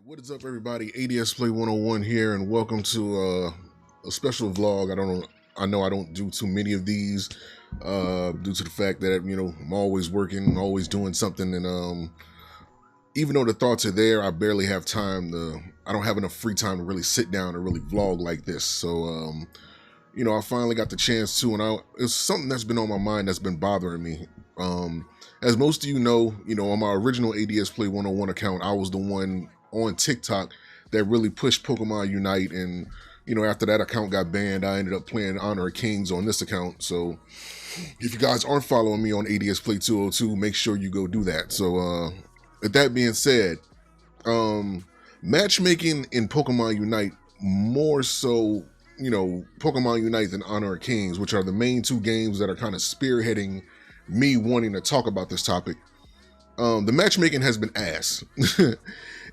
What is up, everybody? ADS Play 101 here, and welcome to a special vlog. I know I don't do too many of these due to the fact that I'm always working, always doing something, and even though the thoughts are there, I barely have time to. I don't have enough free time to really sit down and really vlog like this. So I finally got the chance to, and it's something that's been on my mind that's been bothering me. As most of you know, on my original ADS Play 101 account, I was the one on TikTok that really pushed Pokemon Unite, and after that account got banned, I ended up playing Honor of Kings on this account. So if you guys aren't following me on ADS Play 202, make sure you go do that. So with that being said, matchmaking in Pokemon Unite, more so Pokemon Unite than Honor of Kings, which are the main two games that are kind of spearheading me wanting to talk about this topic. The matchmaking has been ass,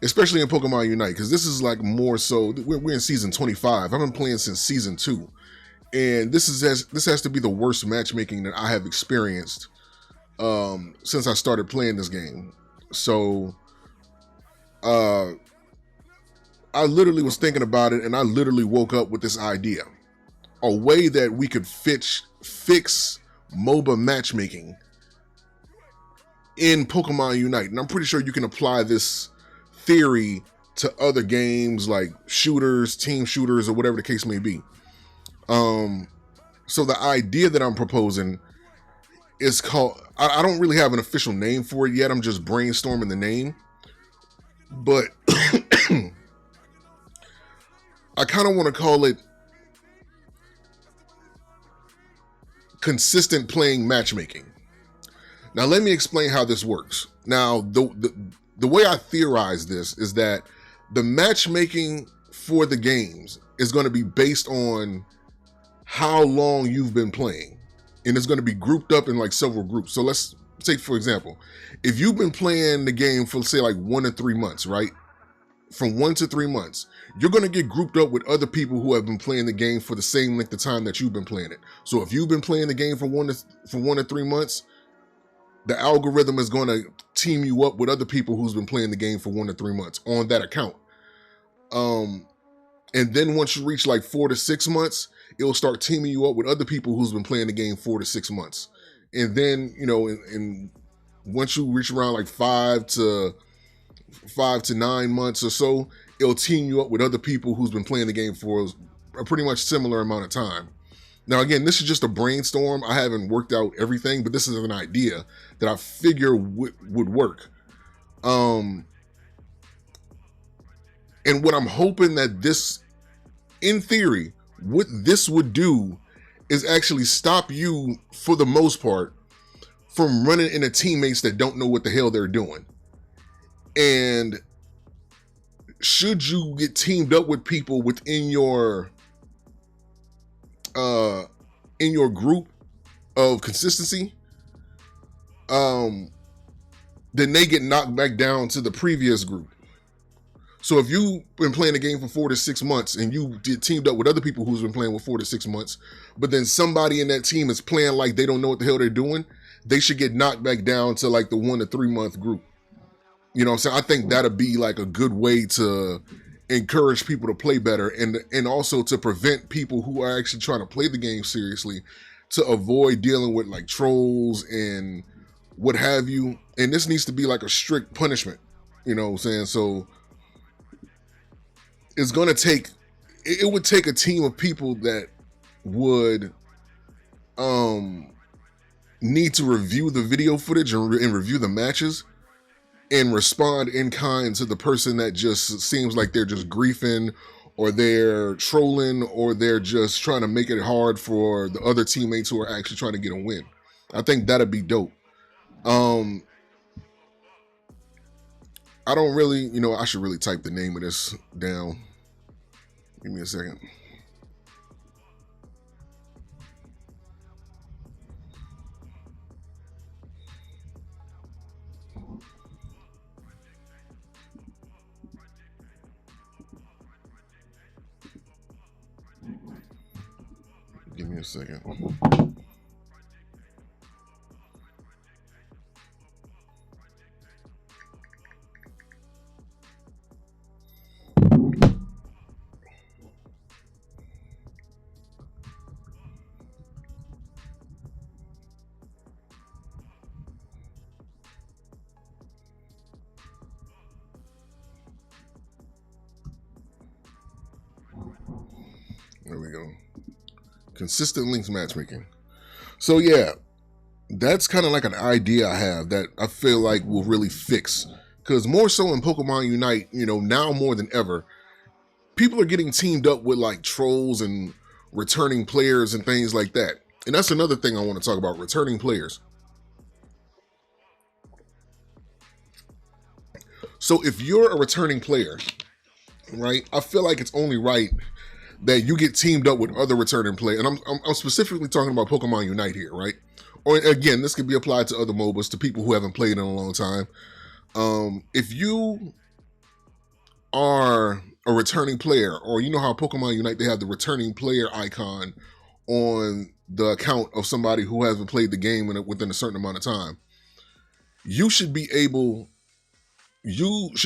especially in Pokemon Unite, because this is like more so. We're in season 25. I've been playing since season 2, and this has to be the worst matchmaking that I have experienced since I started playing this game. So, I literally was thinking about it, and I literally woke up with this idea: a way that we could fix MOBA matchmaking in Pokemon Unite. And I'm pretty sure you can apply this theory to other games like shooters, team shooters, or whatever the case may be. So the idea that I'm proposing is called, I don't really have an official name for it yet. I'm just brainstorming the name. But I kind of want to call it consistent playing matchmaking. Now, let me explain how this works. Now, the way I theorize this is that the matchmaking for the games is going to be based on how long you've been playing. And it's going to be grouped up in like several groups. So let's take, for example, if you've been playing the game for, say, like 1 to 3 months, right? From 1 to 3 months, you're going to get grouped up with other people who have been playing the game for the same length of time that you've been playing it. So if you've been playing the game for 1 to 3 months, the algorithm is going to team you up with other people who's been playing the game for 1 to 3 months on that account. And then once you reach like 4 to 6 months, it'll start teaming you up with other people who's been playing the game 4 to 6 months. And then, and once you reach around like 5 to 9 months or so, it'll team you up with other people who's been playing the game for a pretty much similar amount of time. Now, again, this is just a brainstorm. I haven't worked out everything, but this is an idea that I figure would work. And what I'm hoping that this, in theory, what this would do is actually stop you, for the most part, from running into teammates that don't know what the hell they're doing. And should you get teamed up with people within your group of consistency, then they get knocked back down to the previous group. So if you've been playing the game for 4 to 6 months and you teamed up with other people who's been playing with 4 to 6 months, but then somebody in that team is playing like they don't know what the hell they're doing, they should get knocked back down to like the 1 to 3 month group. You know what I'm saying? I think that'd be like a good way to encourage people to play better, and also to prevent people who are actually trying to play the game seriously to avoid dealing with like trolls and what have you. And this needs to be like a strict punishment, you know what I'm saying? So it's going to take, it would take a team of people that would need to review the video footage and review the matches and respond in kind to the person that just seems like they're just griefing, or they're trolling, or they're just trying to make it hard for the other teammates who are actually trying to get a win. I think that'd be dope. I don't really, I should really type the name of this down. Give me a second. Give me a second. There we go. Consistent Length Matchmaking. So yeah, that's kind of like an idea I have that I feel like will really fix. Because more so in Pokemon Unite, now more than ever, people are getting teamed up with like trolls and returning players and things like that. And that's another thing I want to talk about, returning players. So if you're a returning player, right, I feel like it's only right that you get teamed up with other returning players. And I'm specifically talking about Pokemon Unite here, right? Or again, this could be applied to other MOBAs, to people who haven't played in a long time. If you are a returning player, or you know how Pokemon Unite, they have the returning player icon on the account of somebody who hasn't played the game within a certain amount of time, you should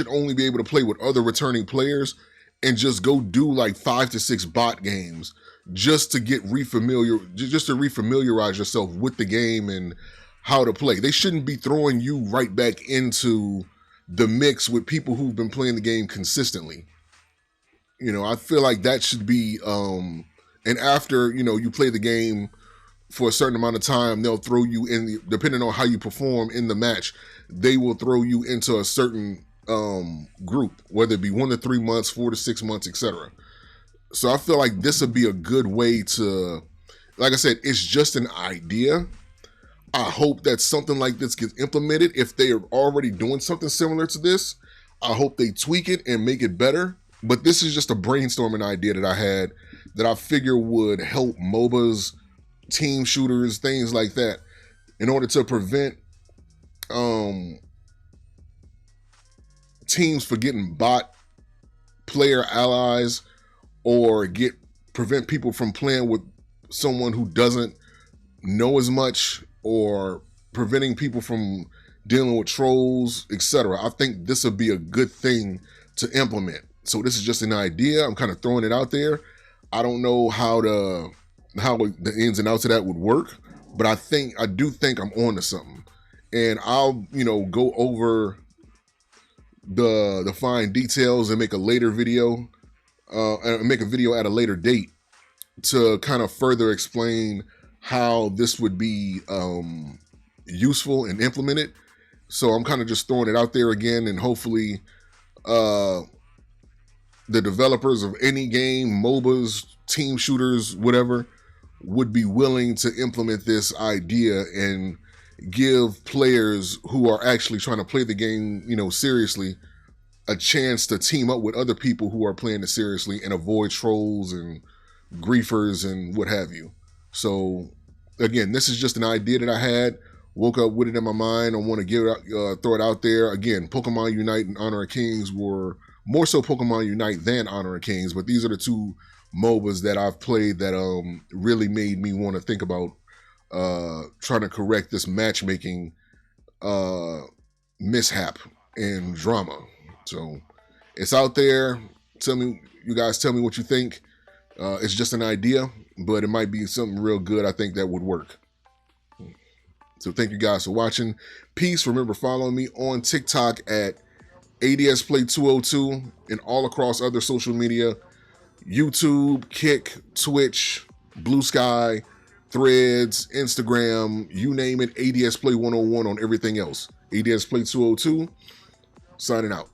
only be able to play with other returning players and just go do like 5 to 6 bot games just to refamiliarize yourself with the game and how to play. They shouldn't be throwing you right back into the mix with people who've been playing the game consistently. I feel like that should be, and after, you play the game for a certain amount of time, they'll throw you in, depending on how you perform in the match, they will throw you into a certain group, whether it be 1 to 3 months, 4 to 6 months, etc. So I feel like this would be a good way to, like I said, it's just an idea. I hope that something like this gets implemented. If they are already doing something similar to this, I hope they tweak it and make it better. But this is just a brainstorming idea that I had that I figure would help MOBAs, team shooters, things like that, in order to prevent teams for getting bot player allies, or prevent people from playing with someone who doesn't know as much, or preventing people from dealing with trolls, etc. I think this would be a good thing to implement. So this is just an idea. I'm kind of throwing it out there. I don't know how the ins and outs of that would work, but I do think I'm on to something. And I'll, go over the fine details and make a later video, make a video at a later date to kind of further explain how this would be useful and implemented. So I'm kind of just throwing it out there again, and hopefully the developers of any game, MOBAs, team shooters, whatever, would be willing to implement this idea and give players who are actually trying to play the game, seriously, a chance to team up with other people who are playing it seriously and avoid trolls and griefers and what have you. So again, this is just an idea that I had. Woke up with it in my mind. I want to throw it out there. Again, Pokemon Unite and Honor of Kings were more so Pokemon Unite than Honor of Kings, but these are the two MOBAs that I've played that really made me want to think about trying to correct this matchmaking mishap and drama. So it's out there. You guys tell me what you think. It's just an idea, but it might be something real good. I think that would work. So thank you guys for watching. Peace. Remember, follow me on TikTok at ADSPlay202 and all across other social media: YouTube, Kick, Twitch, Blue Sky, Threads, Instagram, you name it. ADSPlay101 on everything else. ADSPlay202, signing out.